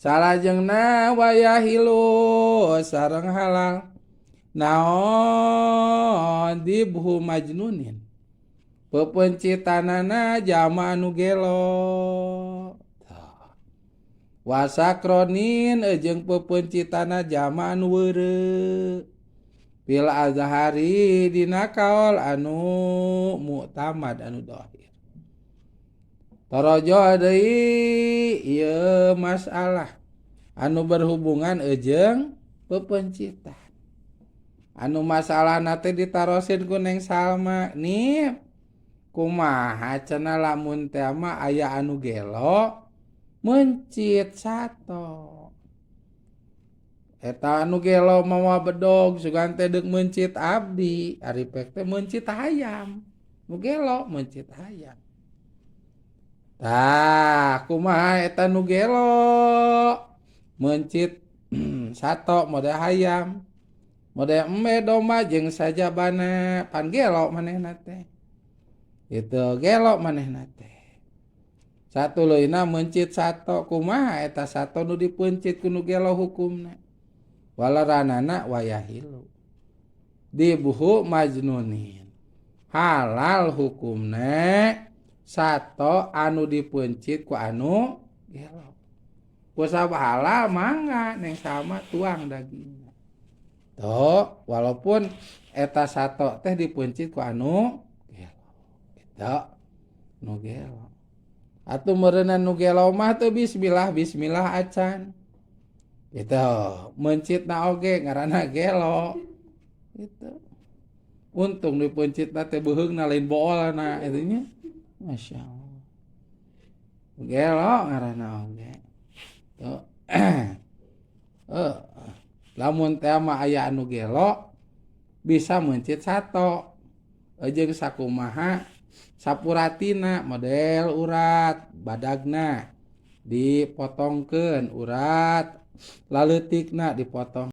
salajengna wayahilu sareng halal naon dibhu majnunin pepencitanana jama anu gelo wasakronin jeung pepencitana jama anu weureu bil azhari dina kaul anu mu'tamad anu dhahir tarajo deui ieu masalah anu berhubungan jeung pepencitan anu masalah nate ditarosin ku Neng Salma nih kumaha cenah lamun teh mah aya anu gelo mencit sato eta anu gelo mawa bedog sugan teh deuk mencit abdi ari pek teh mencit hayam nu gelo mencit hayam tah kumaha eta nu gelo mencit sato mode hayam mode embe domba jeung sajabana pan gelo manehna teh itu gelo manehna teh satuluyna mencit sato kumaha eta sato nu dipencit ku nu gelo hukumna walaranana wayahilu dibuhu majnunin halal hukumna sato anu dipencit ku anu gelo ku sabab halal mangga Neng Salma tuang dagingna toh walaupun eta sato teh dipencit ku anu gelo eta nu gelo atuh meureunna nu gelo mah teu bismillah bismillah acan gitu mencitna oge ngaranna gelo gitu untung dipencitna teh beuheungna lain boolna eta nya masyaallah gelo ngaranna oge tuh lamun teh mah aya anu gelo bisa mencit sato jeung sakumaha sapuratina model urat badagna dipotongkeun urat laleutikna dipotong